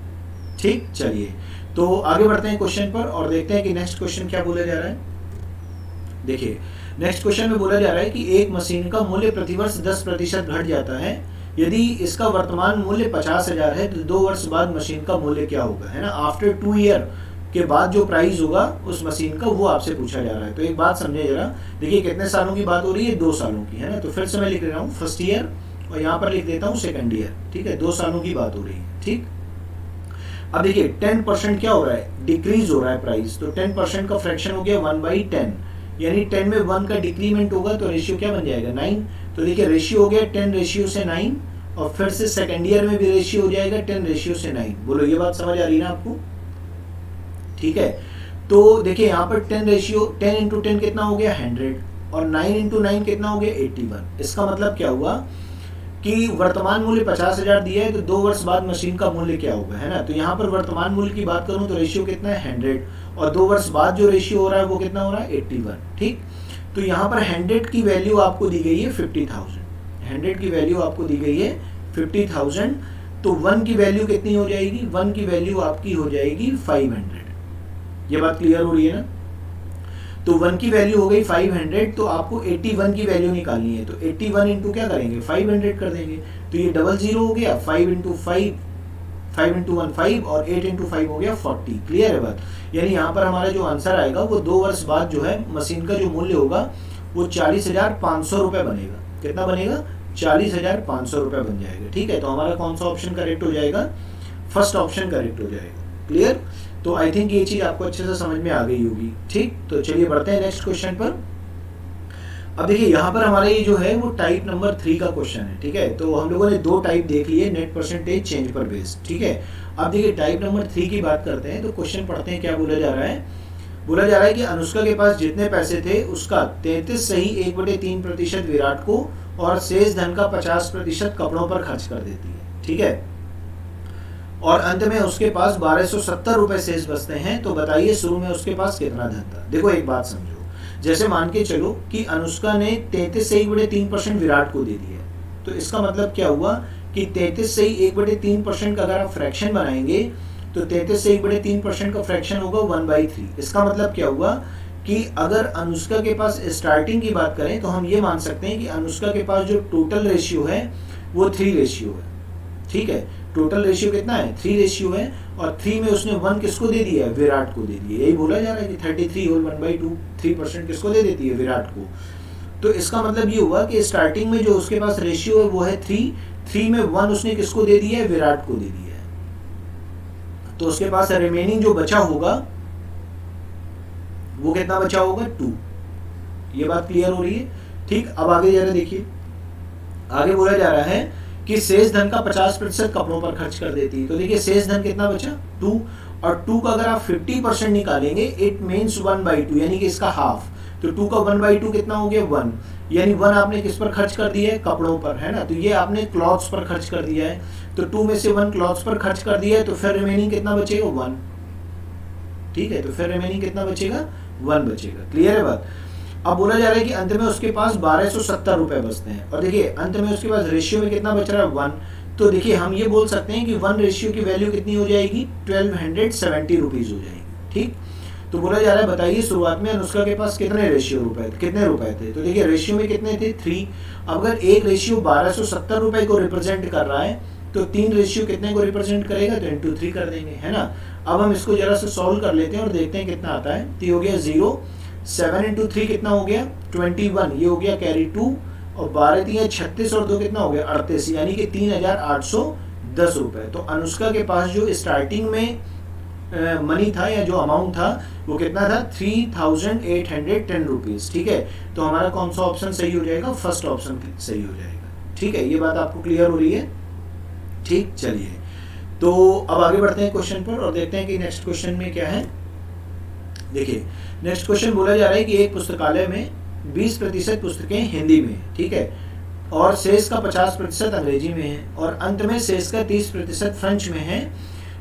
ठीक, चलिए तो आगे बढ़ते हैं क्वेश्चन पर और देखते हैं कि नेक्स्ट क्वेश्चन क्या बोला जा रहा है। देखिए नेक्स्ट क्वेश्चन में बोला जा रहा है कि एक मशीन का मूल्य प्रतिवर्ष 10% घट जाता है, यदि इसका वर्तमान मूल्य 50,000 है तो 2 वर्ष बाद मशीन का मूल्य क्या होगा, है ना। आफ्टर 2 ईयर के बाद जो प्राइस होगा उस मशीन का, वो आपसे पूछा जा रहा है। तो एक बात समझे जरा, देखिए कितने सालों की बात हो रही है, 2 सालों की, है ना। तो फिर से मैं लिख रहा हूँ फर्स्ट ईयर और यहाँ पर लिख देता हूँ सेकंड ईयर। ठीक है, 2 सालों की बात हो रही है। ठीक, अब देखिए 10% क्या हो रहा है, डिक्रीज हो रहा है प्राइस। तो 10% का फ्रैक्शन हो गया 1/10, यानी 10 में 1 का डिक्रीमेंट होगा तो रेशियो क्या बन जाएगा, 9। तो देखिए रेशियो हो गया 10 रेशियो से 9 और फिर से सेकंड ईयर में भी रेशियो हो जाएगा 10 रेशियो से 9। बोलो ये बात समझ आ रही है ना आपको। ठीक है, तो देखिए यहाँ पर 10 रेशियो 10 इंटू 10 कितना हो गया 100 और 9 इंटू 9 कितना हो गया 81। इसका मतलब क्या हुआ कि वर्तमान मूल्य 50,000 दिया है तो 2 वर्ष बाद मशीन का मूल्य क्या होगा, है ना। तो यहाँ पर वर्तमान मूल्य की बात करूं तो रेशियो कितना है 100 और 2 वर्ष बाद जो रेशियो हो रहा है वो कितना हो रहा है 81। ठीक, तो यहाँ पर 100 की वैल्यू आपको दी गई है 50,000, 100 की वैल्यू आपको दी गई है 50,000। तो 1 की वैल्यू कितनी हो जाएगी, 1 की वैल्यू आपकी हो जाएगी 500। ये बात क्लियर हो रही है ना। तो 1 की वैल्यू हो गई 500, तो आपको 81 की वैल्यू निकालनी है। तो 81 इंटू क्या करेंगे 500 कर देंगे, तो ये 00 हो गया, 5 इंटू 5, 5 इंटू 1 5 और 8 इंटू 5 हो गया 40। क्लियर है बात, यानी यहाँ पर हमारा जो आंसर आएगा वो 2 वर्ष बाद जो है मशीन का जो मूल्य होगा वो 40,500 रुपये बनेगा। कितना बनेगा, 40,500 रुपये बन जाएगा। ठीक है, तो हमारा कौन सा ऑप्शन करेक्ट हो जाएगा, फर्स्ट ऑप्शन करेक्ट हो जाएगा। क्लियर, तो आई थिंक ये चीज आपको अच्छे से समझ में आ गई होगी। ठीक, तो चलिए बढ़ते हैं नेक्स्ट क्वेश्चन पर। अब देखिए यहाँ पर हमारा ये जो है वो टाइप नंबर 3 का क्वेश्चन है। ठीक है, तो हम लोगों ने 2 टाइप देख लिए नेट परसेंटेज चेंज पर बेस्ड। ठीक है, अब देखिए टाइप नंबर 3 की बात करते हैं। तो क्वेश्चन पढ़ते हैं, क्या बोला जा रहा है। बोला जा रहा है कि अनुष्का के पास जितने पैसे थे उसका 33 सही 1/3% विराट को और शेष धन का 50% कपड़ों पर खर्च कर देती है। ठीक है, और अंत में उसके पास 1270 रुपए शेष बचते हैं। तो बताइए शुरू में उसके पास कितना धन था। देखो एक बात समझो, जैसे मान के चलो कि अनुष्का ने 33 सही 1/3% विराट को दे दिया, तो इसका मतलब क्या हुआ कि 33 सही 1/3% का अगर आप फ्रैक्शन बनाएंगे तो 33 सही 1/3% का फ्रैक्शन होगा 1/3। इसका मतलब क्या हुआ कि अगर अनुष्का के पास स्टार्टिंग की बात करें तो हम ये मान सकते हैं कि अनुष्का के पास जो टोटल रेशियो है वो 3 रेशियो है। ठीक है, टोटल रेशियो कितना है 3 रेशियो है और 3 में उसने 1 किसको दे दिया है, विराट को दे दिया। यही बोला जा रहा है कि 33 होल 1/2 3% किसको दे देती है, विराट को। तो इसका मतलब ये हुआ कि स्टार्टिंग में जो उसके पास रेशियो है वो है 3 में 1 उसने किसको दे दिया है, विराट को दे दिया है। तो उसके पास रिमेनिंग जो बचा होगा वो कितना बचा होगा 2। ये बात क्लियर हो रही है। ठीक, अब आगे जरा देखिए, आगे बोला जा रहा है कि शेष धन का 50% कपड़ों पर खर्च कर देती है। तो देखिए शेष धन कितना बचा 2, और 2 का अगर आप 50% निकालेंगे इट मीन्स 1/2, यानी कि इसका हाफ। तो 2 का 1/2 कितना हो गया 1, यानी 1 आपने किस पर खर्च कर दिया है, कपड़ों पर, है ना। तो ये आपने क्लॉथ्स पर खर्च कर दिया है, तो 2 में से 1 क्लॉथ्स पर खर्च कर दिया है, तो फिर रिमेनिंग कितना बचेगा 1। ठीक है, तो फिर रिमेनिंग कितना बचेगा 1 बचेगा। क्लियर है बात। अब बोला जा रहा है कि अंत में उसके पास 1270 रुपए बचते हैं, और देखिए अंत में उसके पास रेशियो में कितना बच रहा है 1। तो देखिए हम ये बोल सकते हैं कि 1 रेशियो की वैल्यू कितनी हो जाएगी 1270 रुपीज हो जाएगी। ठीक, तो बोला जा रहा है बताइए शुरुआत में अनुष्का के पास कितने रुपए थे। तो देखिए रेशियो में कितने थे 3। अब अगर एक रेशियो 1270 रुपए को रिप्रेजेंट कर रहा है तो 3 रेशियो कितने को रिप्रेजेंट करेगा, तो इंटू 3 कर देंगे, है ना। अब हम इसको जरा से सॉल्व कर लेते हैं और देखते हैं कितना आता है। तो हो गया 0, 7 इंटू 3 कितना हो गया 21, ये हो गया कैरी 2, और 12 3 36 और 2 कितना हो गया 38, यानी कि 3810 रुपए। तो अनुष्का के पास जो स्टार्टिंग में मनी था या जो अमाउंट था वो कितना था 3810 रुपीज। ठीक है, तो हमारा कौन सा ऑप्शन सही हो जाएगा, फर्स्ट ऑप्शन सही हो जाएगा। ठीक है, ये बात आपको क्लियर हो रही है। ठीक, चलिए तो अब आगे बढ़ते हैं क्वेश्चन पर और देखते हैं कि नेक्स्ट क्वेश्चन में क्या है। देखिए नेक्स्ट क्वेश्चन बोला जा रहा है कि एक पुस्तकालय में 20% पुस्तकें हिंदी में है, ठीक है, और शेष का 50% अंग्रेजी में है, और अंत में शेष का 30% फ्रेंच में है।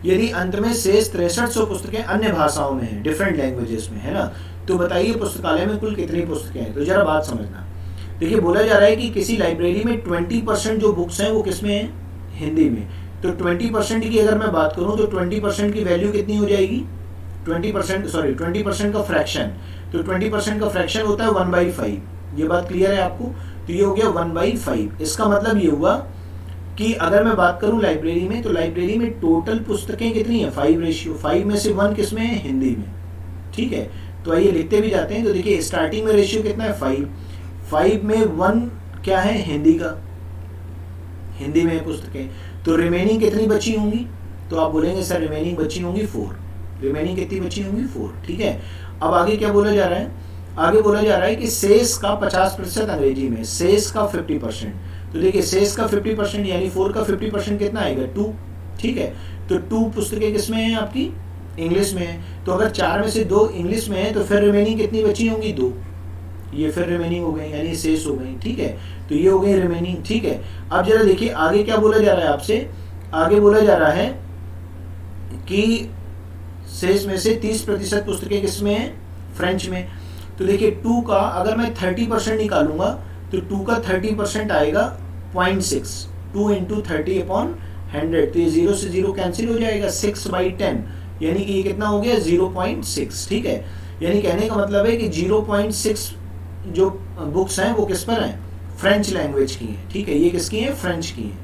यदि अंत में शेष 6300 पुस्तकें अन्य भाषाओं में हैं, डिफरेंट लैंग्वेजेस में, है ना, तो बताइए पुस्तकालय में कुल कितनी पुस्तकें हैं। तो जरा बात समझना, देखिए बोला जा रहा है कि किसी लाइब्रेरी में 20% जो बुक्स हैं वो किस में है, हिंदी में। तो 20% की अगर मैं बात करूं तो 20% की वैल्यू कितनी हो जाएगी, 20% का फ्रैक्शन, तो 20% का फ्रैक्शन होता है 1/5। ये बात क्लियर है आपको। तो ये हो गया 1/5। इसका मतलब ये हुआ कि अगर मैं बात करूं लाइब्रेरी में, तो लाइब्रेरी में टोटल पुस्तकें कितनी है, 5:5 में से 1 किस में है, हिंदी में। ठीक है, तो आइए लिखते भी जाते हैं। तो देखिए स्टार्टिंग में रेशियो कितना है, 5 में 1 क्या है, हिंदी का, हिंदी में पुस्तकें। तो रिमेनिंग कितनी बची होंगी, तो आप बोलेंगे सर रिमेनिंग बची होंगी 4। रिमेनिंग कितनी बची होंगी, 4। ठीक है, अब आगे क्या बोला जा रहा है, आगे बोला जा रहा है कि शेष का 50% अंग्रेजी में, शेष का 50%। तो देखिए शेष का 50% यानी 4 का 50% कितना आएगा, 2। ठीक है, तो 2 पुस्तकें किसमें हैं आपकी, इंग्लिश में है। तो अगर 4 में से 2 इंग्लिश में है तो फिर रिमेनिंग कितनी बची होंगी, 2। ये फिर रिमेनिंग हो गई, यानी शेष हो गई। ठीक है, तो ये हो गई रिमेनिंग। ठीक है, अब जरा देखिए आगे क्या बोला जा रहा है आपसे, आगे बोला जा रहा है कि शेष में से 30% पुस्तकें किसमें हैं, फ्रेंच में। तो देखिए 2 का अगर मैं 30% निकालूंगा तो 2 का 30% आएगा 0.6, 2 × 30/100। तो ये 0 से 0 कैंसिल हो जाएगा, 6/10, यानी कि ये कितना हो गया, 0.6। ठीक है, यानी कहने का मतलब है कि 0.6 जो बुक्स हैं वो किस पर हैं, फ्रेंच लैंग्वेज की हैं। ठीक है, ये किसकी हैं, फ्रेंच की हैं,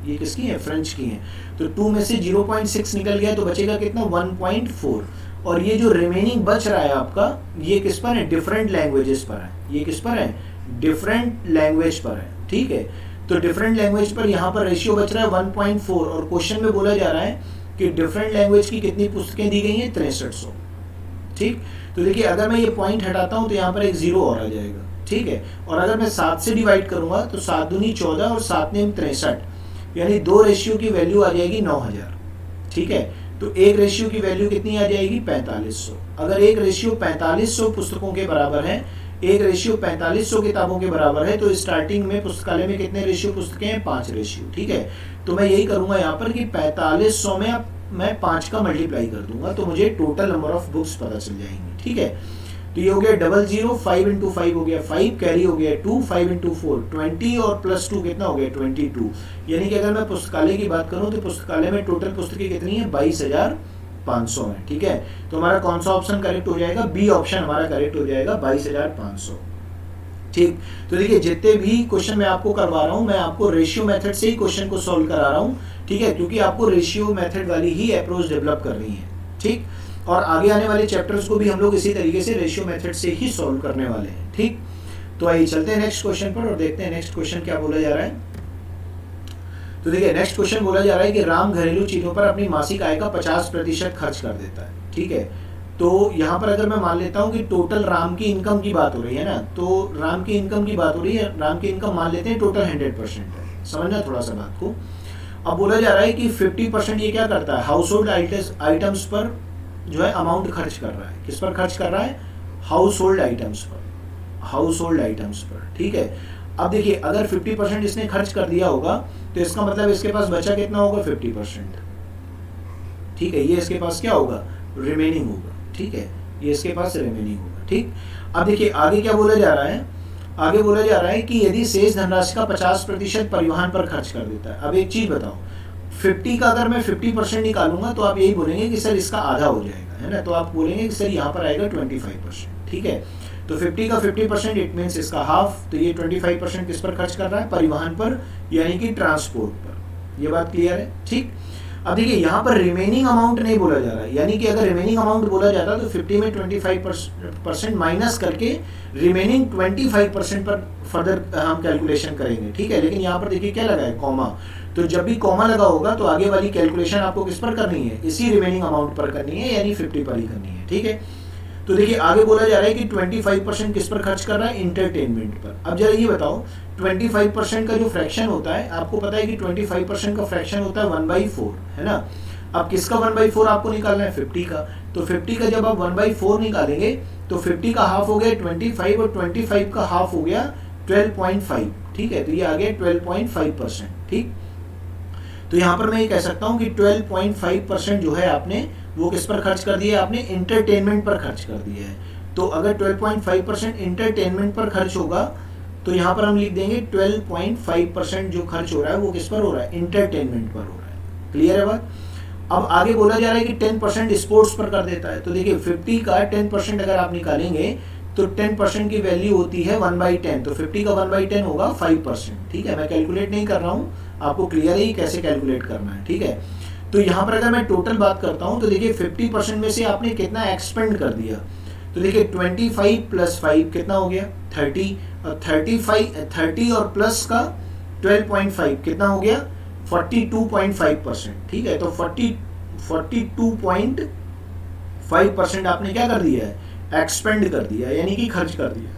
ये किसकी है, फ्रेंच की हैं। तो 2 में से 0.6 निकल गया तो बचेगा कितना, 1.4। और ये जो रिमेनिंग बच रहा है आपका, ये किस पर है, डिफरेंट लैंग्वेजेस पर है। ये किस पर है, डिफरेंट लैंग्वेज पर है। ठीक है, तो डिफरेंट लैंग्वेज पर यहाँ पर रेशियो बच रहा है 1.4। और क्वेश्चन में बोला जा रहा है कि डिफरेंट लैंग्वेज की कितनी पुस्तकें दी गई हैं, 6300। ठीक, तो देखिए अगर मैं ये पॉइंट हटाता हूँ तो यहाँ पर एक 0 और आ जाएगा। ठीक है, और अगर मैं 7 से डिवाइड करूंगा तो 7 दूनी 14 और 7 ने 63, यानी 2 रेशियो की वैल्यू आ जाएगी 9000। ठीक है, तो एक रेशियो की वैल्यू कितनी आ जाएगी, 4500। अगर एक रेशियो 4500 पुस्तकों के बराबर है, एक रेशियो 4500 किताबों के बराबर है, तो स्टार्टिंग में पुस्तकालय में कितने रेशियो पुस्तकें हैं, 5 रेशियो। ठीक है, तो मैं यही करूंगा यहाँ पर कि 4500 में मैं 5 का मल्टीप्लाई कर दूंगा तो मुझे टोटल नंबर ऑफ बुक्स पता चल जाएंगी। ठीक है, तो ये हो गया 00, 5 × 5 हो गया 5, कैरी हो गया 2, 5 × 4 20 और +2 कितना हो गया, 22। यानी कि अगर मैं पुस्तकालय की बात करूं तो पुस्तकालय में टोटल पुस्तकें कितनी है, 22500 है। ठीक है, तो हमारा कौन सा ऑप्शन करेक्ट हो जाएगा, बी ऑप्शन हमारा करेक्ट हो जाएगा, 22500। ठीक, तो देखिए जितने भी क्वेश्चन मैं आपको करवा रहा हूं, मैं आपको रेशियो मेथड से ही क्वेश्चन को सॉल्व करा रहा हूं। ठीक है, क्योंकि आपको रेशियो मेथड वाली ही अप्रोच डेवलप करनी है। ठीक, और आगे आने वाले चैप्टर्स को भी हम लोग इसी तरीके से रेशियो मेथड से ही सॉल्व करने वाले हैं। ठीक, तो आइए चलते हैं नेक्स्ट क्वेश्चन पर और देखते हैं नेक्स्ट क्वेश्चन क्या बोला जा रहा है। तो देखिए नेक्स्ट क्वेश्चन बोला जा रहा है कि राम घरेलू चीजों पर अपनी मासिक आय का 50% खर्च कर देता है। ठीक है, तो यहाँ पर अगर मैं मान लेता हूँ कि टोटल राम की इनकम की बात हो रही है ना, तो राम की इनकम की बात हो रही है, राम की इनकम मान लेते हैं टोटल 100% है। समझना थोड़ा सा बात को। अब बोला जा रहा है कि 50% ये क्या करता है, हाउस होल्ड आइटम्स पर जो है अमाउंट खर्च कर रहा है। किस पर खर्च कर रहा है, हाउस होल्ड आइटम्स पर, हाउस होल्ड आइटम्स पर। ठीक है, अब देखिए अगर 50% इसने खर्च कर दिया होगा तो इसका मतलब इसके पास बचा कितना होगा, 50%। ठीक है, ये इसके पास क्या होगा, रिमेनिंग होगा। ठीक है, ये इसके पास रिमेनिंग होगा। ठीक, अब देखिए आगे क्या बोला जा रहा है, आगे बोला जा रहा है कि यदि शेष धनराशि का 50% परिवहन पर खर्च कर देता है। अब एक चीज बताओ, 50 का अगर मैं 50% निकालूंगा तो आप यही बोलेंगे कि सर इसका आधा हो जाएगा, है ना, तो आप बोलेंगे कि सर यहाँ पर आएगा 25%। ठीक है, तो 50 का 50% इट मीन्स इसका हाफ। तो ये 25% किस पर खर्च कर रहा है, परिवहन पर, यानी कि ट्रांसपोर्ट पर। ये बात क्लियर है। ठीक, अब देखिए यहाँ पर रिमेनिंग अमाउंट नहीं बोला जा रहा है, यानी कि अगर रिमेनिंग अमाउंट बोला जाता तो 50 में 25% माइनस करके रिमेनिंग 25% पर फर्दर हम कैलकुलेशन करेंगे। ठीक है, लेकिन यहाँ पर देखिए क्या लगा है, कॉमा। तो जब भी कॉमा लगा होगा तो आगे वाली कैलकुलेशन आपको किस पर करनी है, इसी रिमेनिंग अमाउंट पर करनी है, यानी 50 पर ही करनी है। ठीक है, तो देखिए आगे बोला जा रहा है कि 25% किस पर खर्च कर रहा है, इंटरटेनमेंट पर। अब जरा ये बताओ 25% का जो फ्रैक्शन होता है, आपको पता है कि 25% का फ्रैक्शन होता है 1/4, है ना। अब किसका 1/4 आपको निकालना है, 50 का। तो 50 का जब आप 1/4 निकालेंगे तो 50 का हाफ हो गया 25 और 25 का हाफ हो गया 12.5। ठीक है, तो ये आ गया 12.5%। ठीक, तो यहाँ पर मैं ये कह सकता हूँ कि 12.5% जो है आपने वो किस पर खर्च कर दिया है, आपने इंटरटेनमेंट पर खर्च कर दिया है। तो अगर 12.5% इंटरटेनमेंट पर खर्च होगा तो यहाँ पर हम लिख देंगे 12.5% जो खर्च हो रहा है वो किस पर हो रहा है, इंटरटेनमेंट पर हो रहा है। क्लियर है बात। अब आगे बोला जा रहा है कि 10% स्पोर्ट्स पर कर देता है। तो देखिए 50 का 10% अगर आप निकालेंगे तो 10% की वैल्यू होती है 1/10, तो 50 का 1/10 होगा 5%। ठीक है, मैं कैलकुलेट नहीं कर रहा हूँ, आपको क्लियर है कैसे कैलकुलेट करना है। ठीक है, तो यहाँ पर अगर मैं टोटल बात करता हूँ तो देखिए 50% में से आपने कितना एक्सपेंड कर दिया। तो देखिए 25 + 5 कितना हो गया 30, और 30 और प्लस का 12.5 कितना हो गया 42.5%। ठीक है, तो 42.5% आपने क्या कर दिया है, एक्सपेंड कर दिया, यानी कि खर्च कर दिया।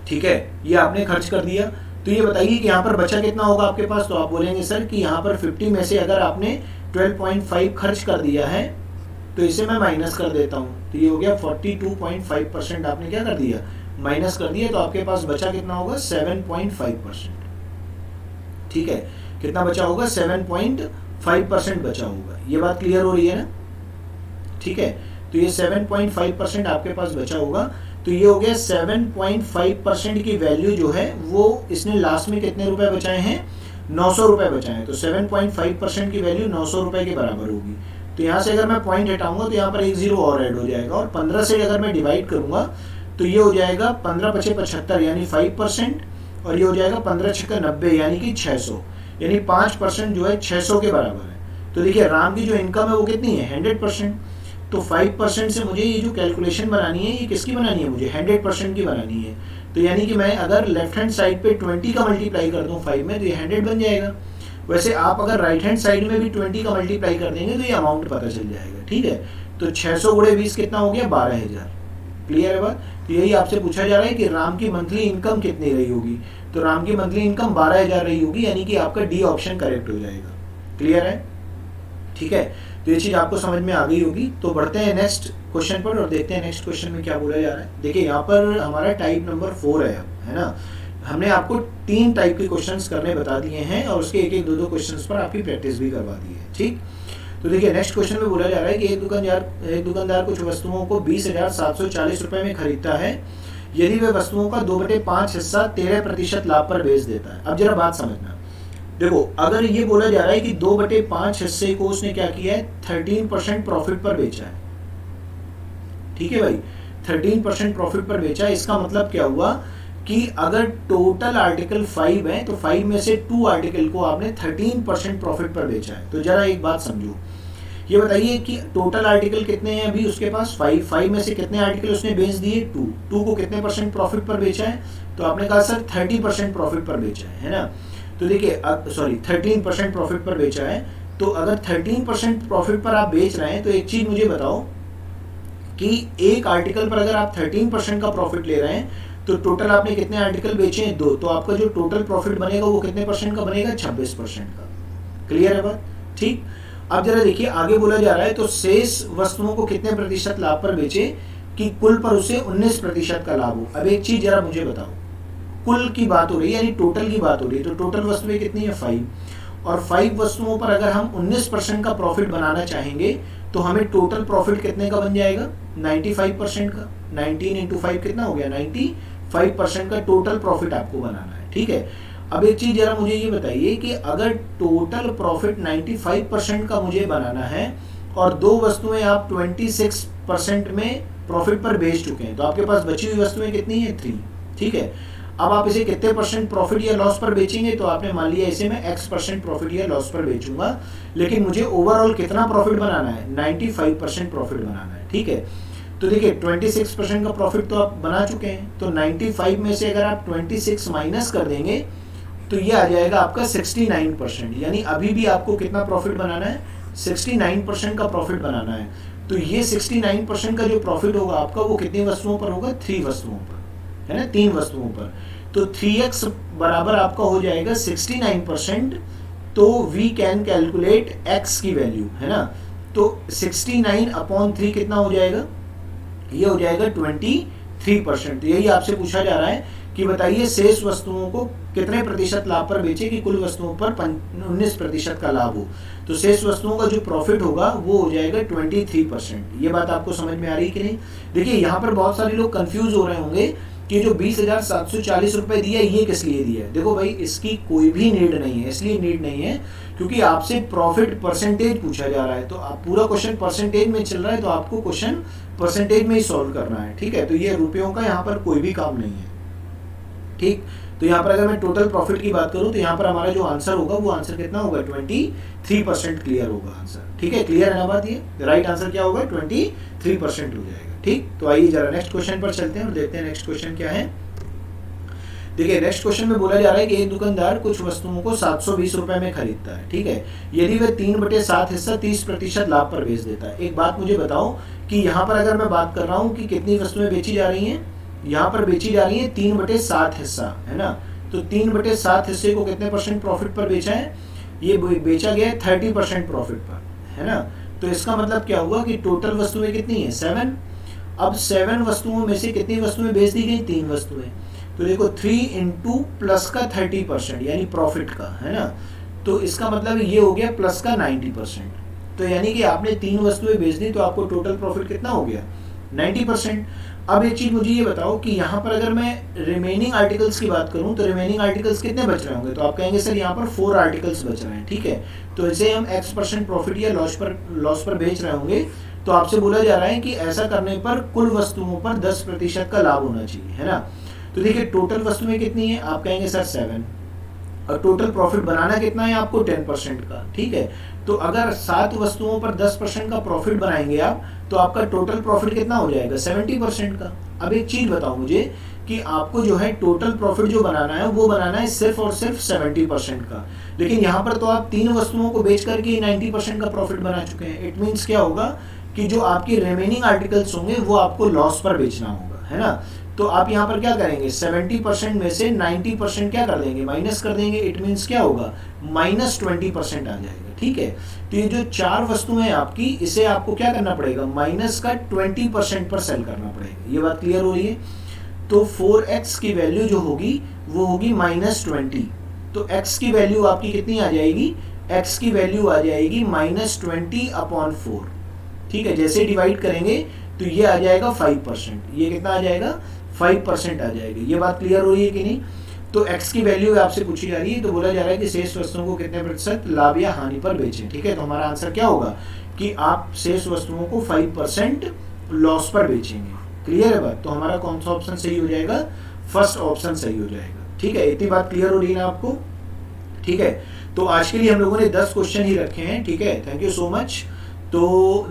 ठीक है, ये आपने खर्च कर दिया। तो ये बताइए कि यहाँ पर बचा कितना होगा आपके पास। तो आप बोलेंगे सर कि यहाँ पर 50 में से अगर आपने 12.5 खर्च कर दिया है तो इसे मैं माइनस कर देता हूँ, तो ये हो गया 42.5% आपने क्या कर दिया, माइनस कर दिया। तो आपके पास बचा कितना होगा 7.5%। ठीक है, कितना बचा होगा 7.5% बचा होगा। ये बात क्लियर हो रही है ना। ठीक है, तो ये 7.5% आपके पास बचा होगा। तो ये हो गया 7.5% की वैल्यू जो है वो इसने लास्ट में कितने रुपए बचाए हैं, 900 रुपए बचाए हैं। तो 7.5% की वैल्यू 900 रुपए के बराबर होगी। तो यहाँ से अगर मैं पॉइंट हटाऊंगा तो यहाँ पर एक जीरो और ऐड हो जाएगा, और 15 से अगर मैं डिवाइड करूंगा तो ये हो जाएगा 15 × 5 = 75 यानी 5%, और ये हो जाएगा 15 × 6 = 90 यानी कि 600, यानी 5% जो है 600 के बराबर है। तो देखिए राम की जो इनकम है वो कितनी है 100%। तो 5% से मुझे ये जो कैलकुलेशन बनानी है ये किसकी बनानी है, मुझे 100% की बनानी है। तो यानी कि मैं अगर लेफ्ट हैंड साइड पे 20 का मल्टीप्लाई कर दूं 5 में तो ये 100 बन जाएगा। वैसे आप अगर राइट हैंड साइड में भी 20 का मल्टीप्लाई कर देंगे तो ये अमाउंट पता चल जाएगा। ठीक है, तो 600 × 20 कितना हो गया 12,000। क्लियर है बात। तो यही आपसे पूछा जा रहा है कि राम की मंथली इनकम कितनी रही होगी। तो राम की मंथली इनकम 12,000 रही होगी, यानी कि आपका डी ऑप्शन करेक्ट हो जाएगा। क्लियर है। ठीक है, तो ये चीज आपको समझ में आ गई होगी। तो बढ़ते हैं नेक्स्ट क्वेश्चन पर और देखते हैं नेक्स्ट क्वेश्चन में क्या बोला जा रहा है। देखिए यहाँ पर हमारा टाइप नंबर 4 है ना। हमने आपको 3 टाइप के क्वेश्चंस करने बता दिए हैं और उसके एक 2 क्वेश्चंस पर आपकी प्रैक्टिस भी करवा दी है। ठीक, तो देखिए नेक्स्ट क्वेश्चन में बोला जा रहा है कि एक दुकानदार कुछ वस्तुओं को 20,740 रुपए में खरीदता है यदि वह वस्तुओं का 2/5 हिस्सा 13% लाभ पर बेच देता है। अब जरा बात समझना, देखो अगर ये बोला जा रहा है कि 2/5 हिस्से को उसने क्या किया है 13% प्रॉफिट पर बेचा है। ठीक है भाई, 13% प्रॉफिट पर बेचा है। इसका मतलब क्या हुआ कि अगर टोटल आर्टिकल 5 है तो 5 में से 2 आर्टिकल को आपने 13% प्रॉफिट पर बेचा है। तो जरा एक बात समझो, ये बताइए कि टोटल आर्टिकल कितने हैं अभी उसके पास 5 में से कितने आर्टिकल उसने बेच दिए 2 को कितने % प्रॉफिट पर बेचा है। तो आपने कहा सर 30% प्रॉफिट पर बेचा है ना। तो देखिए 13% प्रॉफिट पर बेचा है। तो अगर 13% प्रॉफिट पर आप बेच रहे हैं तो एक चीज मुझे बताओ कि एक आर्टिकल पर अगर आप 13% का प्रॉफिट ले रहे हैं तो टोटल आपने कितने आर्टिकल बेचे हैं 2, तो आपका जो टोटल प्रॉफिट बनेगा वो कितने % का बनेगा 26% का। क्लियर है बात। ठीक, अब जरा देखिए आगे बोला जा रहा है तो शेष वस्तुओं को कितने % लाभ पर बेचे कि कुल पर उसे 19% का लाभ हो। अब एक चीज जरा मुझे बताओ, कुल की बात हो रही है यानी टोटल की बात हो रही है, तो टोटल वस्तुएं कितनी है 5, और 5 वस्तुओं पर अगर हम 19% का प्रॉफिट बनाना चाहेंगे तो हमें टोटल प्रॉफिट कितने का बन जाएगा 95% का। 19 × 5 कितना हो गया 95% का टोटल प्रॉफिट आपको बनाना है। ठीक है, अब एक चीज जरा मुझे ये बताइए कि अगर टोटल प्रॉफिट 95% का मुझे बनाना है और 2 वस्तुएं आप 26% में प्रॉफिट पर बेच चुके हैं तो आपके पास बची हुई वस्तुएं कितनी है 3। ठीक है, अब आप इसे कितने % प्रॉफिट या लॉस पर बेचेंगे, तो आपने मान लिया इसे मैं x% प्रॉफिट या लॉस पर बेचूंगा, लेकिन मुझे ओवरऑल कितना प्रॉफिट बनाना है 95% प्रॉफिट बनाना है। ठीक है, तो देखिए 26% का प्रॉफिट तो आप बना चुके हैं, तो 95 में से अगर आप 26 माइनस कर देंगे तो ये आ जाएगा आपका 69%, यानी अभी भी आपको कितना प्रॉफिट बनाना है 69% का प्रॉफिट बनाना है। तो ये 69% का जो प्रॉफिट होगा आपका वो कितनी वस्तुओं पर होगा 3 वस्तुओं पर, है ना, 3 वस्तुओं पर। तो 3x बराबर आपका हो जाएगा 69%। तो वी कैन कैलकुलेट x की वैल्यू, है ना। तो 69/3 कितना हो जाएगा, ये हो जाएगा 23%। तो यही आपसे पूछा जा रहा है कि बताइए शेष वस्तुओं को कितने प्रतिशत लाभ पर बेचे कि कुल वस्तुओं पर 19% का लाभ हो। तो शेष वस्तुओं का जो प्रॉफिट होगा वो हो जाएगा 23%। ये बात आपको समझ में आ रही कि नहीं? देखिए यहाँ पर बहुत सारे लोग कंफ्यूज हो रहे होंगे कि जो 20,740 रुपए दिया ये किस लिए दिया है। देखो भाई, इसकी कोई भी नीड नहीं है। इसलिए नीड नहीं है क्योंकि आपसे प्रॉफिट परसेंटेज पूछा जा रहा है, तो आप पूरा क्वेश्चन परसेंटेज में चल रहा है, तो आपको क्वेश्चन परसेंटेज में ही सॉल्व करना है। ठीक है, तो ये रुपयों का यहाँ पर कोई भी काम नहीं है। ठीक, तो यहाँ पर अगर मैं टोटल प्रॉफिट की बात करूं तो यहाँ पर हमारा जो आंसर होगा वो आंसर कितना होगा, 23% क्लियर होगा आंसर। ठीक है, क्लियर है ना बात? ये राइट आंसर क्या होगा, 23% हो जाएगा। ठीक, तो आइए जरा नेक्स्ट क्वेश्चन पर चलते हैं और देखते हैं नेक्स्ट क्वेश्चन क्या है। देखिए नेक्स्ट क्वेश्चन में बोला जा रहा है कि एक दुकानदार कुछ वस्तुओं को 720 रुपए में खरीदता है। ठीक है, यदि वह 3/7 हिस्सा 30% लाभ पर बेच देता है। एक बात मुझे बताओ कि यहाँ पर अगर मैं बात कर रहा हूँ कि कितनी वस्तुएं बेची जा रही हैं, यहाँ पर बेची जा रही है 3/7 हिस्सा, है ना। तो 3/7 हिस्से को कितने परसेंट प्रॉफिट पर बेचा है, ये बेचा गया है 30% प्रॉफिट पर, है ना। तो इसका मतलब क्या हुआ कि टोटल वस्तुएं कितनी है, 7। अब 7 वस्तुओं में से कितनी वस्तुएं बेच दी गई, 3 वस्तुएं। तो देखो 3 इंटू प्लस का 30% यानी प्रॉफिट का, है ना। तो इसका मतलब ये हो गया प्लस का 90%। तो यानी कि आपने 3 वस्तुएं बेच दी तो आपको टोटल प्रॉफिट कितना हो गया, 90%। अब एक चीज मुझे ये बताओ कि यहाँ पर अगर मैं रिमेनिंग आर्टिकल्स की बात करूँ तो रिमेनिंग आर्टिकल्स कितने बच रहे होंगे, तो आप कहेंगे सर यहाँ पर 4 आर्टिकल्स बच रहे हैं। ठीक है, तो इसे हम X% प्रॉफिट या लॉस पर बेच रहे होंगे, तो आपसे बोला जा रहा है कि ऐसा करने पर कुल वस्तुओं पर 10% का लाभ होना चाहिए, है ना। तो देखिए टोटल वस्तुएं कितनी है, आप कहेंगे सर 7, और टोटल प्रॉफिट बनाना कितना है आपको, 10% का। ठीक है, तो अगर 7 वस्तुओं पर 10% का प्रॉफिट बनाएंगे आप, तो आपका टोटल प्रॉफिट कितना हो जाएगा, 70% का। अब एक चीज बताओ मुझे कि आपको जो है टोटल प्रॉफिट जो बनाना है वो बनाना है सिर्फ और सिर्फ 70% का, लेकिन यहाँ पर तो आप 3 वस्तुओं को बेच करके 90% का प्रॉफिट बना चुके हैं। इट मीन्स क्या होगा कि जो आपकी रिमेनिंग आर्टिकल्स होंगे वो आपको लॉस पर बेचना होगा, है ना। तो आप यहाँ पर क्या करेंगे, 70% में से 90% क्या कर देंगे, माइनस कर देंगे। इट मीन्स क्या होगा, -20% आ जाएगा। ठीक है, तो ये जो 4 वस्तुएं हैं आपकी, इसे आपको क्या करना पड़ेगा, माइनस का 20% पर सेल करना पड़ेगा। ये बात क्लियर हो रही है। तो 4x की वैल्यू जो होगी वो होगी -20। तो x की वैल्यू आपकी कितनी आ जाएगी, x की वैल्यू आ जाएगी -20/4। ठीक है, जैसे डिवाइड करेंगे तो ये आ जाएगा 5%। ये कितना आ जाएगा, 5% आ जाएगी। ये बात क्लियर हो रही है कि नहीं। तो x की वैल्यू आपसे पूछी जा रही है, तो बोला जा रहा है कि शेष वस्तुओं को कितने प्रतिशत लाभ या हानि पर बेचें। ठीक है, तो हमारा आंसर क्या होगा कि आप शेष वस्तुओं को 5% लॉस पर बेचेंगे। क्लियर है बात? तो हमारा कौन सा ऑप्शन सही हो जाएगा, फर्स्ट ऑप्शन सही हो जाएगा। ठीक है, इतनी बात क्लियर हो रही है ना आपको? ठीक है, तो आज के लिए हम लोगों ने 10 क्वेश्चन ही रखे हैं। ठीक है, थैंक यू सो मच। तो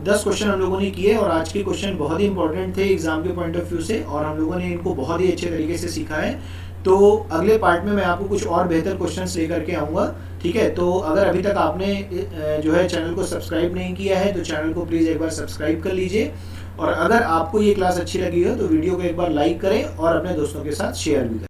10 क्वेश्चन हम लोगों ने किए और आज के क्वेश्चन बहुत ही इंपॉर्टेंट थे एग्जाम के पॉइंट ऑफ व्यू से, और हम लोगों ने इनको बहुत ही अच्छे तरीके से सीखा है। तो अगले पार्ट में मैं आपको कुछ और बेहतर क्वेश्चंस लेकर के आऊँगा। ठीक है, तो अगर अभी तक आपने जो है चैनल को सब्सक्राइब नहीं किया है तो चैनल को प्लीज़ एक बार सब्सक्राइब कर लीजिए, और अगर आपको ये क्लास अच्छी लगी हो तो वीडियो को एक बार लाइक करें और अपने दोस्तों के साथ शेयर भी करें।